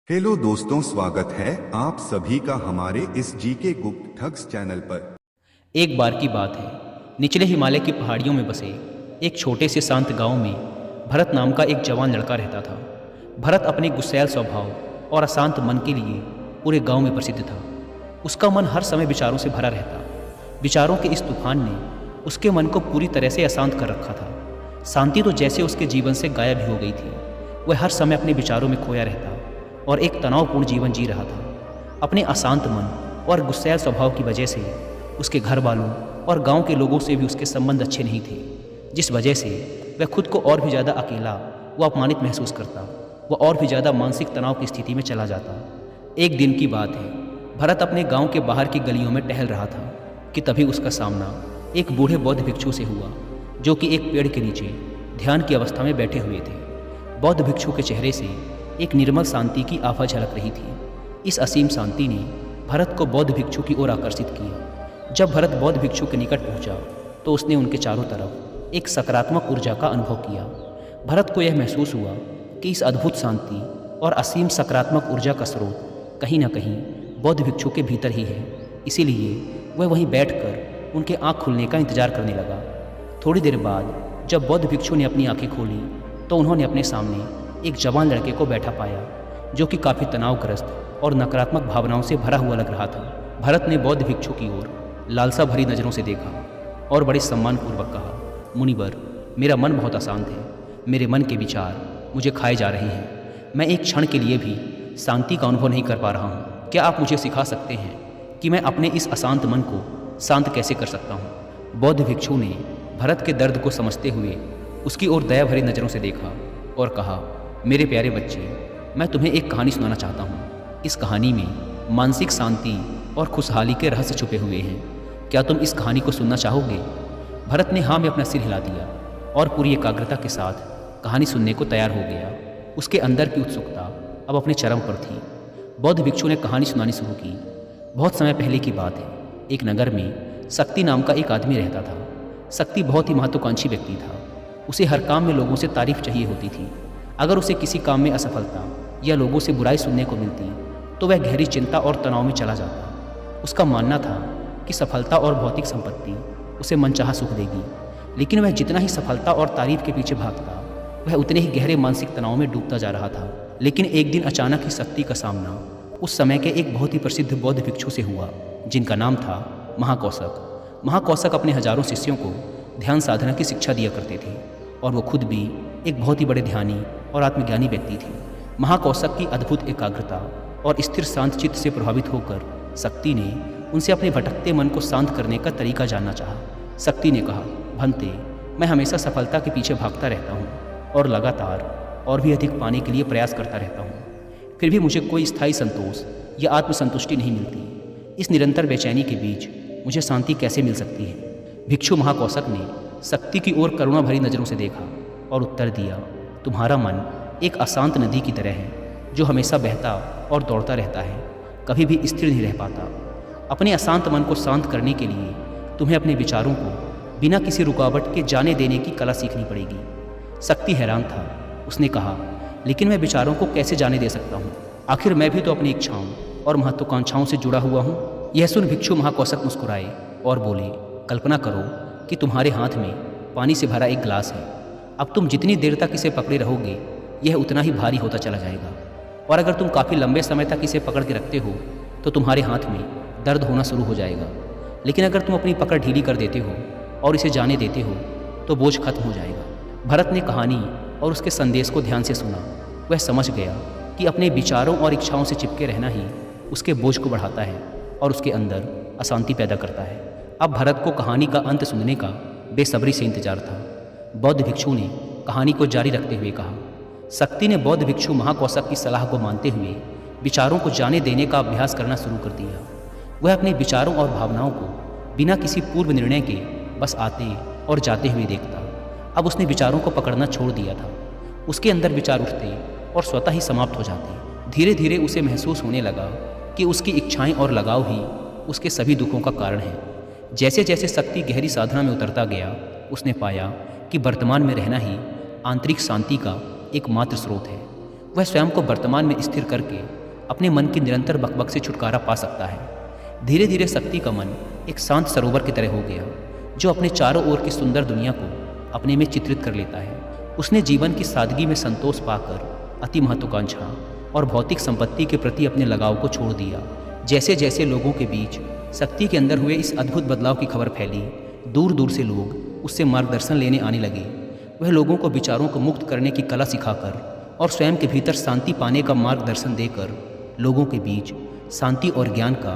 Hello दोस्तों, स्वागत है आप सभी का हमारे इस जीके गुप्त ठग्स चैनल पर। एक बार की बात है, निचले हिमालय की पहाड़ियों में बसे एक छोटे से शांत गांव में भरत नाम का एक जवान लड़का रहता था। भरत अपने गुस्सैल स्वभाव और अशांत मन के लिए पूरे गांव में प्रसिद्ध था। उसका मन हर समय विचारों से भरा रहता। विचारों के इस तूफान ने उसके मन को पूरी तरह से अशांत कर रखा था। शांति तो जैसे उसके जीवन से गायब ही हो गई थी। वह हर समय अपने विचारों में खोया रहता और एक तनावपूर्ण जीवन जी रहा था। अपने अशांत मन और गुस्सैल स्वभाव की वजह से उसके घर वालों और गांव के लोगों से भी उसके संबंध अच्छे नहीं थे, जिस वजह से वह खुद को और भी ज़्यादा अकेला व अपमानित महसूस करता। वह और भी ज़्यादा मानसिक तनाव की स्थिति में चला जाता। एक दिन की बात है, भरत अपने गांव के बाहर की गलियों में टहल रहा था कि तभी उसका सामना एक बूढ़े बौद्ध भिक्षु से हुआ, जो कि एक पेड़ के नीचे ध्यान की अवस्था में बैठे हुए थे। बौद्ध भिक्षु के चेहरे से एक निर्मल शांति की आभा झलक रही थी। इस असीम शांति ने भरत को बौद्ध भिक्षु की ओर आकर्षित किया। जब भरत बौद्ध भिक्षु के निकट पहुंचा तो उसने उनके चारों तरफ एक सकारात्मक ऊर्जा का अनुभव किया। भरत को यह महसूस हुआ कि इस अद्भुत शांति और असीम सकारात्मक ऊर्जा का स्रोत कहीं न कहीं बौद्ध भिक्षु के भीतर ही है। इसीलिए वह वहीं बैठकर उनके आँख खुलने का इंतजार करने लगा। थोड़ी देर बाद जब बौद्ध भिक्षु ने अपनी आँखें खोली तो उन्होंने अपने सामने एक जवान लड़के को बैठा पाया, जो कि काफ़ी तनावग्रस्त और नकारात्मक भावनाओं से भरा हुआ लग रहा था। भरत ने बौद्ध भिक्षु की ओर लालसा भरी नज़रों से देखा और बड़े सम्मानपूर्वक कहा, मुनिवर, मेरा मन बहुत अशांत है। मेरे मन के विचार मुझे खाए जा रहे हैं। मैं एक क्षण के लिए भी शांति का अनुभव नहीं कर पा रहा हूँ। क्या आप मुझे सिखा सकते हैं कि मैं अपने इस अशांत मन को शांत कैसे कर सकता हूँ? बौद्ध भिक्षु ने भरत के दर्द को समझते हुए उसकी ओर दया भरी नज़रों से देखा और कहा, मेरे प्यारे बच्चे, मैं तुम्हें एक कहानी सुनाना चाहता हूँ। इस कहानी में मानसिक शांति और खुशहाली के रहस्य छुपे हुए हैं। क्या तुम इस कहानी को सुनना चाहोगे? भरत ने हाँ में अपना सिर हिला दिया और पूरी एकाग्रता के साथ कहानी सुनने को तैयार हो गया। उसके अंदर की उत्सुकता अब अपने चरम पर थी। बौद्ध भिक्षु ने कहानी सुनानी शुरू की। बहुत समय पहले की बात है। एक नगर में शक्ति नाम का एक आदमी रहता था। शक्ति बहुत ही महत्वाकांक्षी व्यक्ति था। उसे हर काम में लोगों से तारीफ चाहिए होती थी। अगर उसे किसी काम में असफलता या लोगों से बुराई सुनने को मिलती तो वह गहरी चिंता और तनाव में चला जाता। उसका मानना था कि सफलता और भौतिक संपत्ति उसे मनचाहा सुख देगी, लेकिन वह जितना ही सफलता और तारीफ के पीछे भागता, वह उतने ही गहरे मानसिक तनाव में डूबता जा रहा था। लेकिन एक दिन अचानक ही शक्ति का सामना उस समय के एक बहुत ही प्रसिद्ध बौद्ध भिक्षु से हुआ, जिनका नाम था महाकौशक। महाकौशक अपने हजारों शिष्यों को ध्यान साधना की शिक्षा दिया करते थे और वो खुद भी एक बहुत ही बड़े ध्यानी और आत्मज्ञानी व्यक्ति थे। महाकौशक की अद्भुत एकाग्रता और स्थिर शांत चित्त से प्रभावित होकर शक्ति ने उनसे अपने भटकते मन को शांत करने का तरीका जानना चाहा। शक्ति ने कहा, भंते, मैं हमेशा सफलता के पीछे भागता रहता हूँ और लगातार और भी अधिक पाने के लिए प्रयास करता रहता हूँ। फिर भी मुझे कोई स्थायी संतोष या आत्मसंतुष्टि नहीं मिलती। इस निरंतर बेचैनी के बीच मुझे शांति कैसे मिल सकती है? भिक्षु महाकौशक ने शक्ति की ओर करुणा भरी नज़रों से देखा और उत्तर दिया, तुम्हारा मन एक अशांत नदी की तरह है, जो हमेशा बहता और दौड़ता रहता है, कभी भी स्थिर नहीं रह पाता। अपने अशांत मन को शांत करने के लिए तुम्हें अपने विचारों को बिना किसी रुकावट के जाने देने की कला सीखनी पड़ेगी। शक्ति हैरान था। उसने कहा, लेकिन मैं विचारों को कैसे जाने दे सकता हूँ? आखिर मैं भी तो अपनी इच्छाओं और महत्वाकांक्षाओं से जुड़ा हुआ हूँ। यह सुन भिक्षु महाकौशक मुस्कुराए और बोले, कल्पना करो कि तुम्हारे हाथ में पानी से भरा एक गिलास है। अब तुम जितनी देर तक इसे पकड़े रहोगे, यह उतना ही भारी होता चला जाएगा, और अगर तुम काफ़ी लंबे समय तक इसे पकड़ के रखते हो तो तुम्हारे हाथ में दर्द होना शुरू हो जाएगा। लेकिन अगर तुम अपनी पकड़ ढीली कर देते हो और इसे जाने देते हो तो बोझ खत्म हो जाएगा। भरत ने कहानी और उसके संदेश को ध्यान से सुना। वह समझ गया कि अपने विचारों और इच्छाओं से चिपके रहना ही उसके बोझ को बढ़ाता है और उसके अंदर अशांति पैदा करता है। अब भरत को कहानी का अंत सुनने का बेसब्री से इंतजार था। बौद्ध भिक्षु ने कहानी को जारी रखते हुए कहा, शक्ति ने बौद्ध भिक्षु महाकौशक की सलाह को मानते हुए विचारों को जाने देने का अभ्यास करना शुरू कर दिया। वह अपने विचारों और भावनाओं को बिना किसी पूर्व निर्णय के बस आते और जाते हुए देखता। अब उसने विचारों को पकड़ना छोड़ दिया था। उसके अंदर विचार उठते और स्वतः ही समाप्त हो जाते। धीरे धीरे उसे महसूस होने लगा कि उसकी इच्छाएं और लगाव ही उसके सभी दुखों का कारण है। जैसे जैसे शक्ति गहरी साधना में उतरता गया, उसने पाया कि वर्तमान में रहना ही आंतरिक शांति का एकमात्र स्रोत है। वह स्वयं को वर्तमान में स्थिर करके अपने मन की निरंतर बकबक से छुटकारा पा सकता है। धीरे धीरे शक्ति का मन एक शांत सरोवर की तरह हो गया, जो अपने चारों ओर की सुंदर दुनिया को अपने में चित्रित कर लेता है। उसने जीवन की सादगी में संतोष पाकर अति महत्वाकांक्षा और भौतिक संपत्ति के प्रति अपने लगाव को छोड़ दिया। जैसे जैसे लोगों के बीच शक्ति के अंदर हुए इस अद्भुत बदलाव की खबर फैली, दूर दूर से लोग उससे मार्गदर्शन लेने आने लगे। वह लोगों को विचारों को मुक्त करने की कला सिखाकर और स्वयं के भीतर शांति पाने का मार्गदर्शन देकर लोगों के बीच शांति और ज्ञान का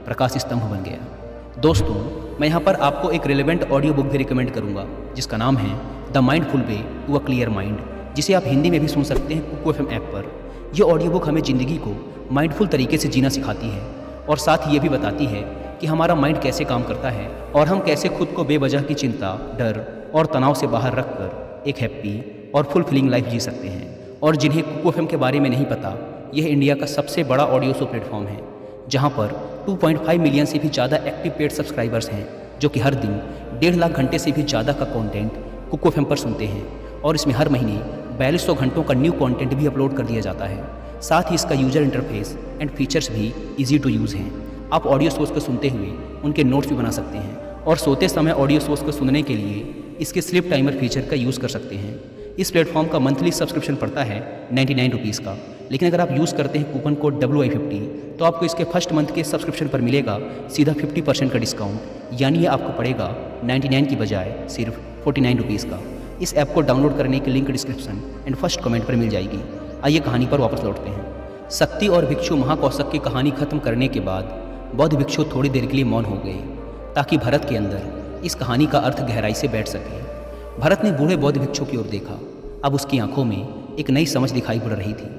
प्रकाश स्तंभ बन गया। दोस्तों, मैं यहाँ पर आपको एक रिलेवेंट ऑडियो बुक भी रिकमेंड करूँगा, जिसका नाम है the mindful way to a clear mind, जिसे आप हिंदी में भी सुन सकते हैं कुकू FM ऐप पर। यह ऑडियो बुक हमें ज़िंदगी को माइंडफुल तरीके से जीना सिखाती है और साथ ही ये भी बताती है कि हमारा माइंड कैसे काम करता है और हम कैसे खुद को बेवजह की चिंता, डर और तनाव से बाहर रखकर एक हैप्पी और फुलफिलिंग लाइफ जी सकते हैं। और जिन्हें कुकू FM के बारे में नहीं पता, यह इंडिया का सबसे बड़ा ऑडियो शो प्लेटफॉर्म है, जहां पर 2.5 मिलियन से भी ज़्यादा एक्टिव पेड सब्सक्राइबर्स हैं, जो कि हर दिन 1.5 लाख घंटे से भी ज़्यादा का कंटेंट कुकू FM पर सुनते हैं। और इसमें हर महीने 4200 घंटों का न्यू कंटेंट भी अपलोड कर दिया जाता है। साथ ही इसका यूजर इंटरफेस एंड फीचर्स भी ईजी टू यूज़ हैं। आप ऑडियो सोर्स को सुनते हुए उनके नोट्स भी बना सकते हैं और सोते समय ऑडियो सोर्स को सुनने के लिए इसके स्लीप टाइमर फीचर का यूज़ कर सकते हैं। इस प्लेटफॉर्म का मंथली सब्सक्रिप्शन पड़ता है 99 रुपीज़ का, लेकिन अगर आप यूज़ करते हैं कूपन कोड WI50 तो आपको इसके फर्स्ट मंथ के सब्सक्रिप्शन पर मिलेगा सीधा 50% का डिस्काउंट, यानी ये आपको पड़ेगा 99 की बजाय सिर्फ 49 रुपीज़ का। इस ऐप को डाउनलोड करने की link description and first comment पर मिल जाएगी। आइए कहानी पर वापस लौटते हैं। शक्ति और भिक्षु महाकौशक की कहानी खत्म करने के बाद बौद्ध भिक्षु थोड़ी देर के लिए मौन हो गए, ताकि भरत के अंदर इस कहानी का अर्थ गहराई से बैठ सके। भरत ने बूढ़े बौद्ध भिक्षु की ओर देखा। अब उसकी आंखों में एक नई समझ दिखाई पड़ रही थी।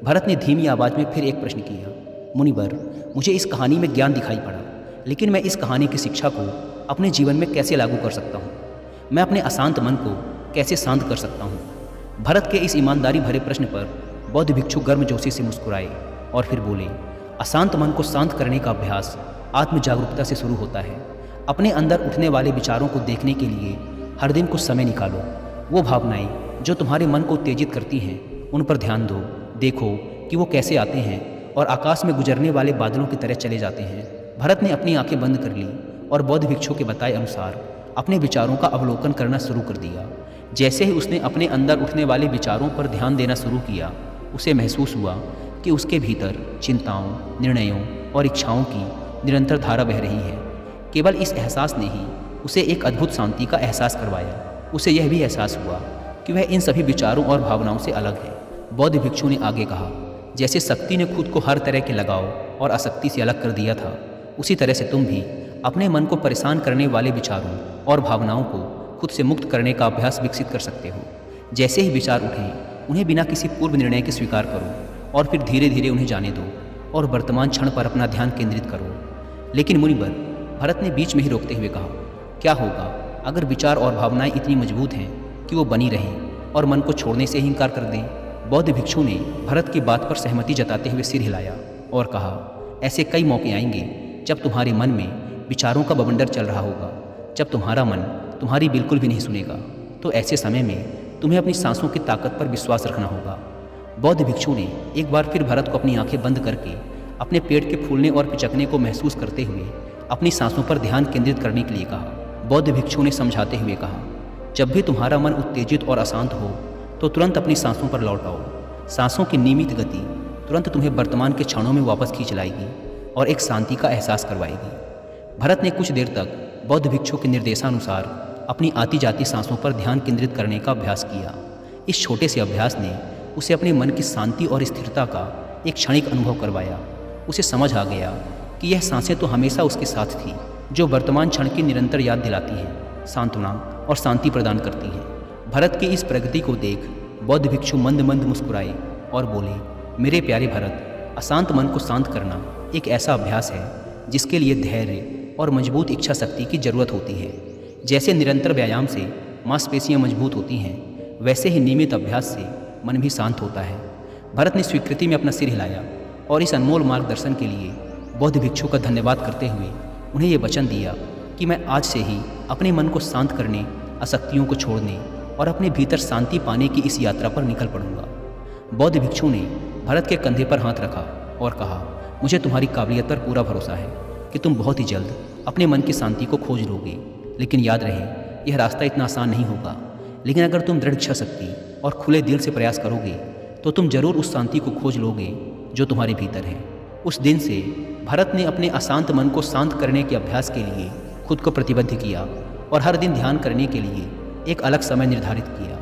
भरत ने धीमी आवाज़ में फिर एक प्रश्न किया, मुनिवर, मुझे इस कहानी में ज्ञान दिखाई पड़ा, लेकिन मैं इस कहानी की शिक्षा को अपने जीवन में कैसे लागू कर सकता हूँ? मैं अपने अशांत मन को कैसे शांत कर सकता हूँ? भरत के इस ईमानदारी भरे प्रश्न पर बौद्ध भिक्षु गर्मजोशी से मुस्कुराए और फिर बोले, अशांत मन को शांत करने का अभ्यास आत्म जागरूकता से शुरू होता है। अपने अंदर उठने वाले विचारों को देखने के लिए हर दिन कुछ समय निकालो। वो भावनाएं जो तुम्हारे मन को उत्तेजित करती हैं, उन पर ध्यान दो। देखो कि वो कैसे आते हैं और आकाश में गुजरने वाले बादलों की तरह चले जाते हैं। भरत ने अपनी आंखें बंद कर ली और बौद्ध भिक्षु के बताए अनुसार अपने विचारों का अवलोकन करना शुरू कर दिया। जैसे ही उसने अपने अंदर उठने वाले विचारों पर ध्यान देना शुरू किया, उसे महसूस हुआ कि उसके भीतर चिंताओं, निर्णयों और इच्छाओं की निरंतर धारा बह रही है। केवल इस एहसास ने ही उसे एक अद्भुत शांति का एहसास करवाया। उसे यह भी एहसास हुआ कि वह इन सभी विचारों और भावनाओं से अलग है। बौद्ध भिक्षु ने आगे कहा, जैसे शक्ति ने खुद को हर तरह के लगाव और आसक्ति से अलग कर दिया था, उसी तरह से तुम भी अपने मन को परेशान करने वाले विचारों और भावनाओं को खुद से मुक्त करने का अभ्यास विकसित कर सकते हो। जैसे ही विचार उठें, उन्हें बिना किसी पूर्व निर्णय के स्वीकार करो और फिर धीरे धीरे उन्हें जाने दो और वर्तमान क्षण पर अपना ध्यान केंद्रित करो। लेकिन मुनिवर, भरत ने बीच में ही रोकते हुए कहा, क्या होगा अगर विचार और भावनाएं इतनी मजबूत हैं कि वो बनी रहें और मन को छोड़ने से ही इनकार कर दें? बौद्ध भिक्षु ने भरत की बात पर सहमति जताते हुए सिर हिलाया और कहा, ऐसे कई मौके आएंगे जब तुम्हारे मन में विचारों का बवंडर चल रहा होगा, जब तुम्हारा मन तुम्हारी बिल्कुल भी नहीं सुनेगा। तो ऐसे समय में तुम्हें अपनी सांसों की ताकत पर विश्वास रखना होगा। बौद्ध भिक्षु ने एक बार फिर भरत को अपनी आंखें बंद करके अपने पेट के फूलने और पिचकने को महसूस करते हुए अपनी सांसों पर ध्यान केंद्रित करने के लिए कहा। बौद्ध भिक्षु ने समझाते हुए कहा, जब भी तुम्हारा मन उत्तेजित और अशांत हो तो तुरंत अपनी सांसों पर लौट आओ। सांसों की नियमित गति तुरंत तुम्हें वर्तमान के क्षणों में वापस खींच लाएगी और एक शांति का एहसास करवाएगी। भरत ने कुछ देर तक बौद्ध भिक्षु के निर्देशानुसार अपनी आती जाती सांसों पर ध्यान केंद्रित करने का अभ्यास किया। इस छोटे से अभ्यास ने उसे अपने मन की शांति और स्थिरता का एक क्षणिक अनुभव करवाया। उसे समझ आ गया कि यह सांसें तो हमेशा उसके साथ थी, जो वर्तमान क्षण की निरंतर याद दिलाती हैं, सांत्वना और शांति प्रदान करती हैं। भरत की इस प्रगति को देख बौद्ध भिक्षु मंद मंद मुस्कुराए और बोले, मेरे प्यारे भरत, अशांत मन को शांत करना एक ऐसा अभ्यास है जिसके लिए धैर्य और मजबूत इच्छा शक्ति की जरूरत होती है। जैसे निरंतर व्यायाम से मांसपेशियां मजबूत होती हैं, वैसे ही नियमित अभ्यास से मन भी शांत होता है। भरत ने स्वीकृति में अपना सिर हिलाया और इस अनमोल मार्गदर्शन के लिए बौद्ध भिक्षु का धन्यवाद करते हुए उन्हें ये वचन दिया कि मैं आज से ही अपने मन को शांत करने, आसक्तियों को छोड़ने और अपने भीतर शांति पाने की इस यात्रा पर निकल पड़ूंगा। बौद्ध भिक्षु ने भरत के कंधे पर हाथ रखा और कहा, मुझे तुम्हारी काबिलियत पर पूरा भरोसा है कि तुम बहुत ही जल्द अपने मन की शांति को खोज लोगे। लेकिन याद रहे, यह रास्ता इतना आसान नहीं होगा। लेकिन अगर तुम दृढ़ इच्छा शक्ति और खुले दिल से प्रयास करोगे तो तुम जरूर उस शांति को खोज लोगे जो तुम्हारे भीतर है। उस दिन से भरत ने अपने अशांत मन को शांत करने के अभ्यास के लिए खुद को प्रतिबद्ध किया और हर दिन ध्यान करने के लिए एक अलग समय निर्धारित किया।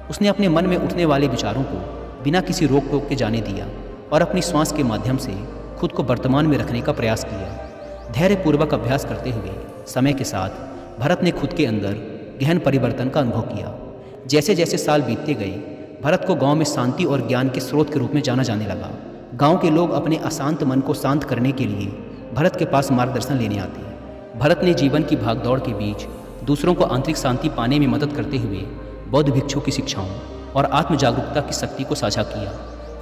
उसने अपने मन में उठने वाले विचारों को बिना किसी रोक टोक के जाने दिया और अपनी श्वास के माध्यम से खुद को वर्तमान में रखने का प्रयास किया। धैर्यपूर्वक अभ्यास करते हुए समय के साथ भरत ने खुद के अंदर गहन परिवर्तन का अनुभव किया। जैसे जैसे साल बीतते गए, भरत को गांव में शांति और ज्ञान के स्रोत के रूप में जाना जाने लगा। गांव के लोग अपने अशांत मन को शांत करने के लिए भरत के पास मार्गदर्शन लेने आते। भरत ने जीवन की भागदौड़ के बीच दूसरों को आंतरिक शांति पाने में मदद करते हुए बौद्ध भिक्षु की शिक्षाओं और आत्म जागरूकता की शक्ति को साझा किया।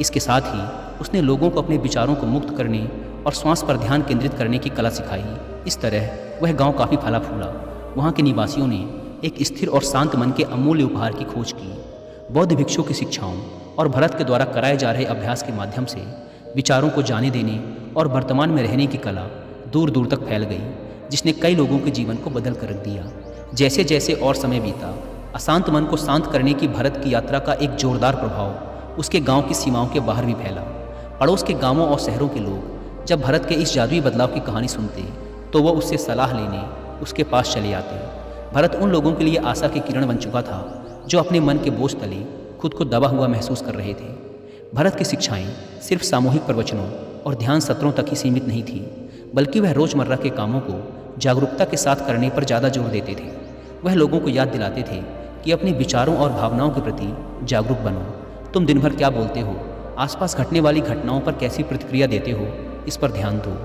इसके साथ ही उसने लोगों को अपने विचारों को मुक्त करने और श्वास पर ध्यान केंद्रित करने की कला सिखाई। इस तरह वह गांव काफ़ी फला फूला। वहाँ के निवासियों ने एक स्थिर और शांत मन के अमूल्य उपहार की खोज की। बौद्ध भिक्षु की शिक्षाओं और भरत के द्वारा कराए जा रहे अभ्यास के माध्यम से विचारों को जाने देने और वर्तमान में रहने की कला दूर दूर तक फैल गई, जिसने कई लोगों के जीवन को बदल कर रख दिया। जैसे जैसे और समय बीता, अशांत मन को शांत करने की भरत की यात्रा का एक जोरदार प्रभाव उसके गांव की सीमाओं के बाहर भी फैला। पड़ोस के गांवों और शहरों के लोग जब भरत के इस जादुई बदलाव की कहानी सुनते तो वह उससे सलाह लेने उसके पास चले आते। भरत उन लोगों के लिए आशा की किरण बन चुका था जो अपने मन के बोझ तले खुद को दबा हुआ महसूस कर रहे थे। भरत की शिक्षाएं सिर्फ सामूहिक प्रवचनों और ध्यान सत्रों तक ही सीमित नहीं थी, बल्कि वह रोज़मर्रा के कामों को जागरूकता के साथ करने पर ज़्यादा जोर देते थे। वह लोगों को याद दिलाते थे कि अपने विचारों और भावनाओं के प्रति जागरूक बनो। तुम दिन भर क्या बोलते हो, आसपास घटने वाली घटनाओं पर कैसी प्रतिक्रिया देते हो, इस पर ध्यान दो।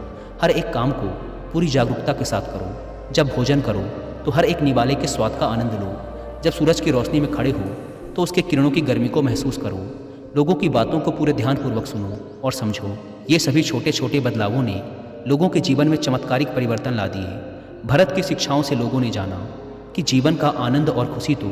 हर एक काम को पूरी जागरूकता के साथ करो। जब भोजन करो तो हर एक निवाले के स्वाद का आनंद लो। जब सूरज की रोशनी में खड़े हो तो उसके किरणों की गर्मी को महसूस करो। लोगों की बातों को पूरे ध्यानपूर्वक सुनो और समझो। ये सभी छोटे छोटे बदलावों ने लोगों के जीवन में चमत्कारिक परिवर्तन ला दिए। भरत की शिक्षाओं से लोगों ने जाना कि जीवन का आनंद और खुशी तो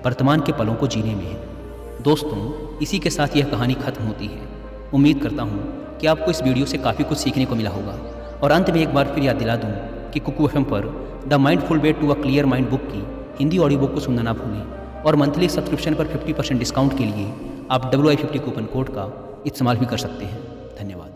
वर्तमान के पलों को जीने में है। दोस्तों, इसी के साथ यह कहानी खत्म होती है। उम्मीद करता हूँ कि आपको इस वीडियो से काफ़ी कुछ सीखने को मिला होगा। और अंत में एक बार फिर याद दिला दूँ कि कुकू FM पर the mindful way to a clear mind book की हिंदी ऑडियो बुक को सुनना ना भूलें। और मंथली सब्सक्रिप्शन पर 50% डिस्काउंट के लिए आप WI50 कूपन कोड का इस्तेमाल भी कर सकते हैं। धन्यवाद।